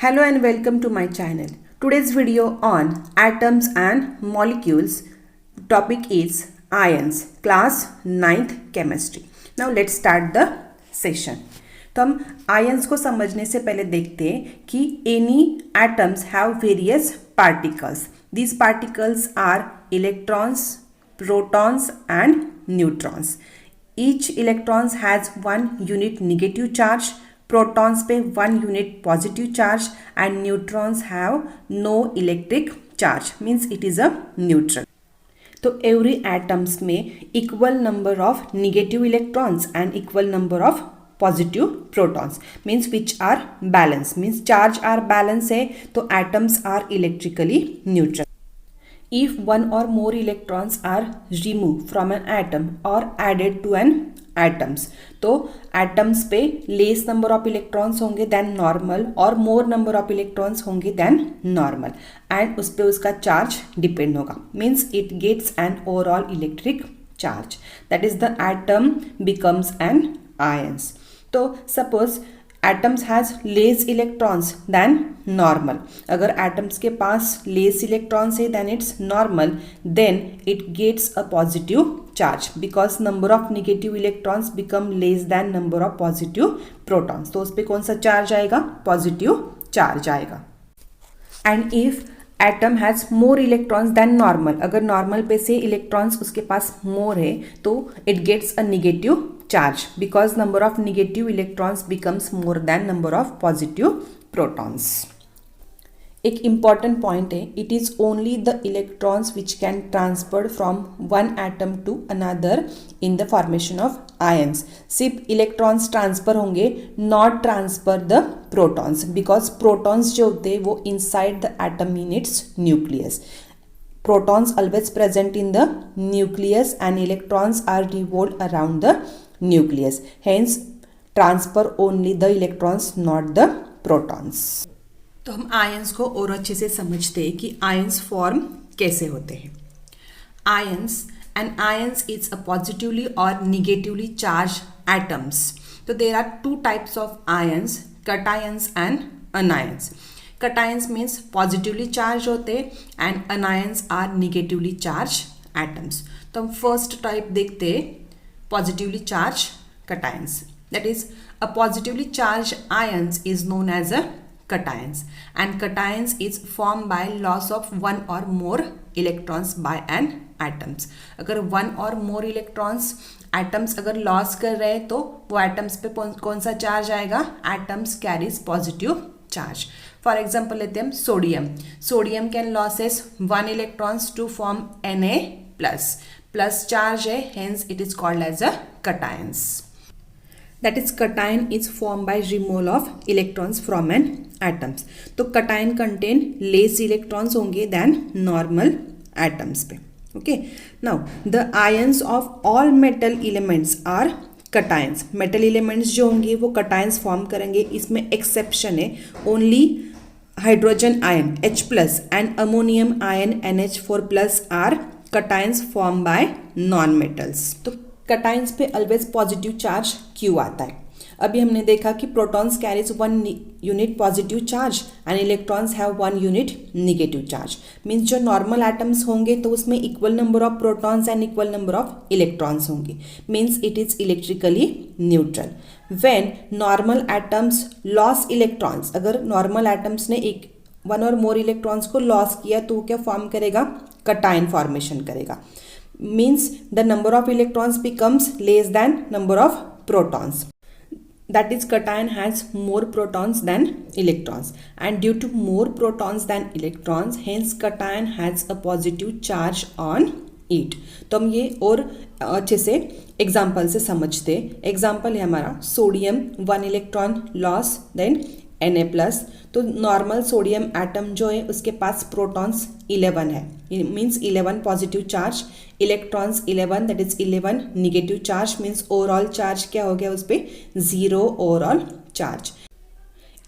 Hello and welcome to my channel. Today's video on atoms and molecules. Topic is ions, class 9th chemistry. Now let's start the session. तो हम ions को समझने से पहले देखते हैं कि any atoms have various particles. These particles are electrons, protons and neutrons. Each electrons has one unit negative charge. Protons पे 1 unit positive charge and neutrons have no electric charge means it is a neutral. तो every atoms में equal number of negative electrons and equal number of positive protons means which are balance means charge are balance है तो atoms are electrically neutral. If one or more electrons are removed from an atom or added to an atoms, तो atoms पे less number of electrons होंगे than normal और more number of electrons होंगे than normal and उस पे उसका charge depend होगा means it gets an overall electric charge, that is the atom becomes an ions. तो suppose atoms has less electrons than normal. अगर atoms के पास less electrons है than its normal, then it gets a positive charge because number of negative electrons become less than number of positive protons. तो उस पे कौन सा charge आएगा? Positive charge आएगा. And if atom has more electrons than normal, अगर normal पे से इलेक्ट्रॉन्स उसके पास मोर है तो it gets a negative charge because number of negative electrons becomes more than number of positive protons. एक इम्पॉर्टेंट पॉइंट है, it is only the electrons which can transfer from one atom to another in the formation of ions. सिर्फ electrons transfer होंगे, not transfer the protons because protons जो होते हैं वो inside the atom in its nucleus. Protons always present in the nucleus and electrons are revolved around the nucleus. Hence, transfer only the electrons, not the protons. तो हम ions को और अच्छे से समझते हैं कि आयंस फॉर्म कैसे होते हैं. Ions and ions is a positively और निगेटिवली चार्ज एटम्स. तो there are two types of ions, cations and anions. Cations means positively charge होते and anions are negatively charge atoms. तो हम फर्स्ट टाइप देखते positively charge cations. That is a positively charge ions is known as a cations and cations is formed by loss of one or more electrons by an atoms. अगर one or more electrons atoms अगर loss कर रहे हैं तो वो atoms पे कौन सा चार्ज आएगा? atoms carries positive charge. For example लेते हैं हम sodium. Sodium can losses one electrons to form Na plus plus charge है, hence it is called as a cations. That is cation is formed by removal of electrons from an atoms. तो cation contain less electrons होंगे than normal atoms पे. Okay. Now the ions of all metal elements are cations. metal elements जो होंगे वो cations form करेंगे. इसमें exception है, only hydrogen ion H plus and ammonium ion NH4 plus are cations formed by non-metals. तो cations पे always positive charge क्यों आता है? अभी हमने देखा कि protons carries 1 unit positive charge and electrons have 1 unit negative charge. Means जो नॉर्मल एटम्स होंगे तो उसमें equal number of protons and equal number of electrons होंगे. Means it is electrically neutral. When normal atoms loss electrons, अगर normal atoms ने एक one और मोर electrons को लॉस किया तो क्या फॉर्म करेगा? कटाइन फॉर्मेशन करेगा. Means the number of electrons becomes less than number of protons. That is cation has more protons than electrons and due to more protons than electrons hence cation has a positive charge on it. तो हम ये और अच्छे से example से समझते. Example है हमारा sodium 1 electron loss then Na plus. तो नॉर्मल सोडियम एटम जो है उसके पास प्रोटॉन्स 11 है, means 11 positive charge, electrons 11, that is 11 negative charge. Means overall charge क्या हो गया उस पर? 0 overall charge.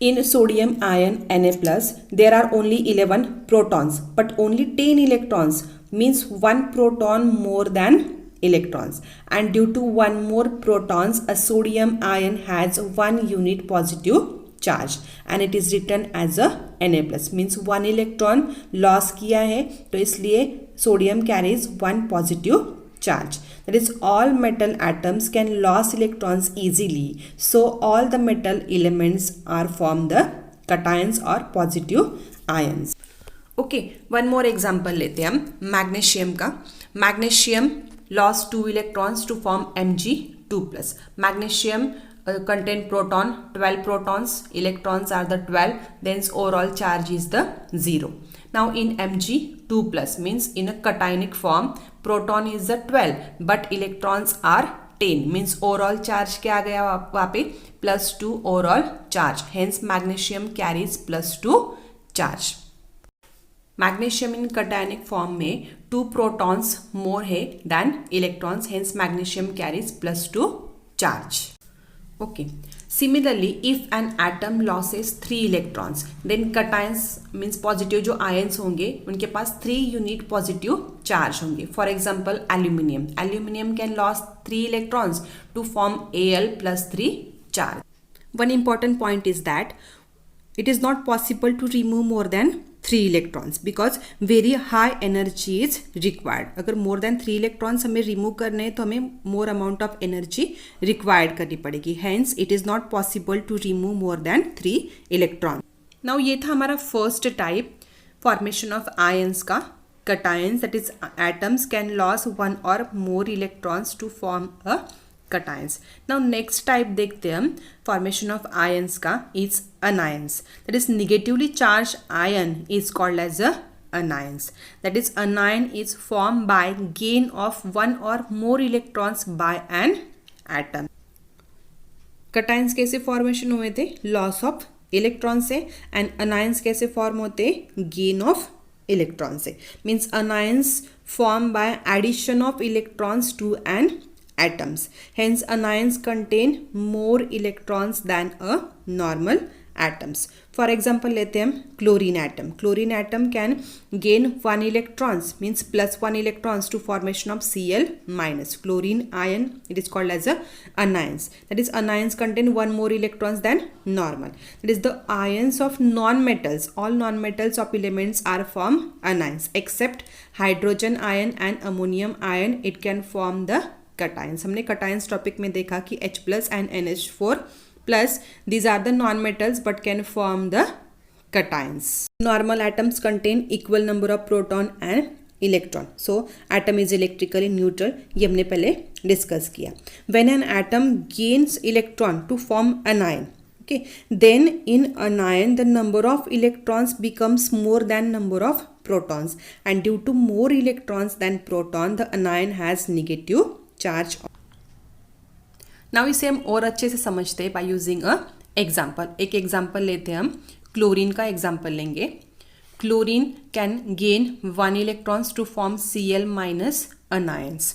In sodium ion Na plus there are only 11 protons but only 10 electrons means 1 proton more than electrons and due to 1 more protons a sodium ion has 1 unit positive charge and it is written as a Na plus means 1 electron loss किया है तो इसलिए sodium carries 1 positive charge. That is all metal atoms can lose electrons easily. So all the metal elements are form the cations or positive ions. Okay, one more example लेते हैं हम magnesium का. Magnesium lost 2 electrons to form Mg2 plus. Magnesium contain proton 12 protons, electrons are the 12, then overall charge is the 0. Now in Mg2 plus means in a cationic form proton is the 12 but electrons are 10 means overall charge क्या आ गया वहाँ पे +2 overall charge, hence magnesium carries +2 charge. Magnesium in cationic form में 2 protons more है than electrons, hence magnesium carries +2 charge. Okay. Similarly, if an atom loses 3 electrons, then cations means positive जो ions होंगे उनके पास 3 unit positive charge होंगे. For example, aluminium. Aluminium can lose 3 electrons to form Al plus 3 charge. One important point is that it is not possible to remove more than 3 electrons because very high energy is required. अगर more than 3 electrons हमें remove करने हैं तो हमें more amount of energy required करनी पड़ेगी. Hence it is not possible to remove more than 3 electrons. Now ये था हमारा first type formation of ions का cations, that is atoms can lose one or more electrons to form a cations. Now next type देखते हैं हम formation of ions का is anions. That is negatively charged ion is called as a anions. That is anion is formed by gain of one or more electrons by an atom. cations कैसे formation हुए थे? Loss of electrons से. and anions कैसे form होते? gain of electrons से. means anions formed by addition of electrons to an atoms. Hence anions contain more electrons than a normal atoms. For example लेते हैं हम chlorine atom. Chlorine atom can gain 1 electrons means +1 electrons to formation of Cl minus. Chlorine ion it is called as a anions. That is anions contain 1 more electrons than normal. That is the ions of non-metals. All non-metals of elements are form anions except hydrogen ion and ammonium ion. It can form the cations. हमने cations topic में देखा कि H plus and NH4 plus these are the non-metals but can form the cations. Normal atoms contain equal number of proton and electron. So atom is electrically neutral. ये हमने पहले discuss किया. When an atom gains electron to form anion, okay, then in anion the number of electrons becomes more than number of protons, and due to more electrons than proton the anion has negative charge. Now इसे हम और अच्छे से समझते हैं by using a example. एक example लेते हैं हम क्लोरीन का example लेंगे. Chlorine can gain 1 electrons to form Cl minus anions.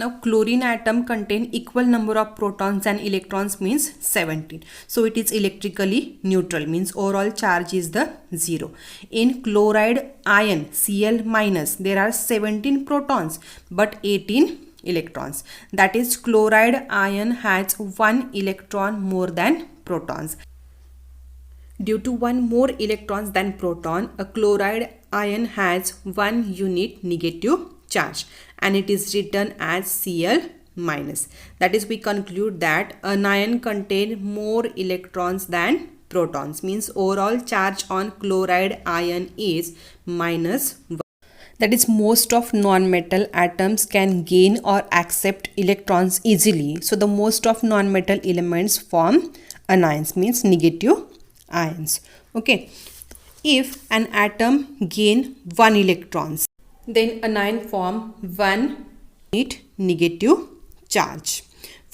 Now chlorine atom contain equal number of protons and electrons means 17. So it is electrically neutral means overall charge is the 0. In chloride ion Cl minus there are 17 protons but 18 electrons. That is chloride ion has 1 electron more than protons. Due to 1 more electrons than proton, a chloride ion has 1 unit negative charge and it is written as Cl minus. That is we conclude that anion contain more electrons than protons means overall charge on chloride ion is -1. That is most of non-metal atoms can gain or accept electrons easily. So the most of non-metal elements form anions means negative ions. Okay. If an atom gain 1 electrons then anion form 1 unit negative charge.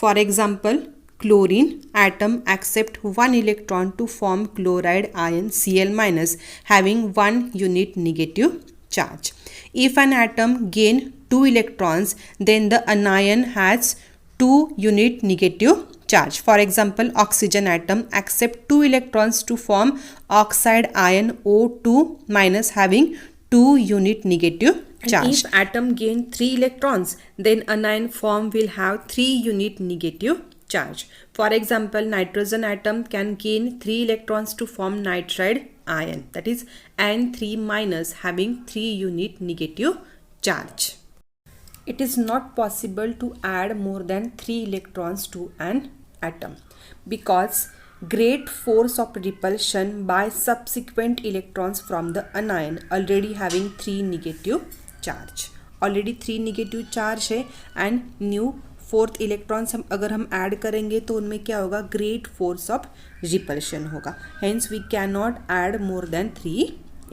For example, chlorine atom accept 1 electron to form chloride ion Cl minus having 1 unit negative charge. If an atom gain 2 electrons then the anion has 2 unit negative charge. For example, oxygen atom accept 2 electrons to form oxide ion O2 minus having 2 unit negative charge. And if atom gain 3 electrons then anion form will have 3 unit negative charge. For example, nitrogen atom can gain 3 electrons to form nitride ion, that is N3 minus, having 3 unit negative charge. It is not possible to add more than 3 electrons to an atom because great force of repulsion by subsequent electrons from the anion already having 3 negative charge. Already 3 negative charge है and new 4th electrons अगर हम add करेंगे तो उनमें क्या होगा, great force of repulsion होगा. Hence we can not add more than 3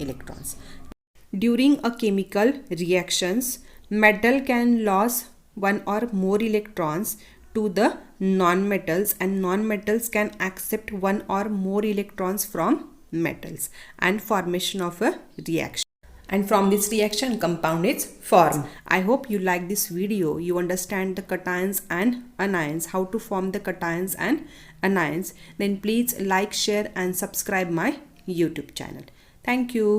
electrons. During a chemical reactions metal can lose 1 or more electrons to the non-metals and non-metals can accept 1 or more electrons from metals and formation of a reaction. And from this reaction compound is formed. I hope you like this video. You understand the cations and anions, how to form the cations and anions. Then please like, share and subscribe my YouTube channel. Thank you.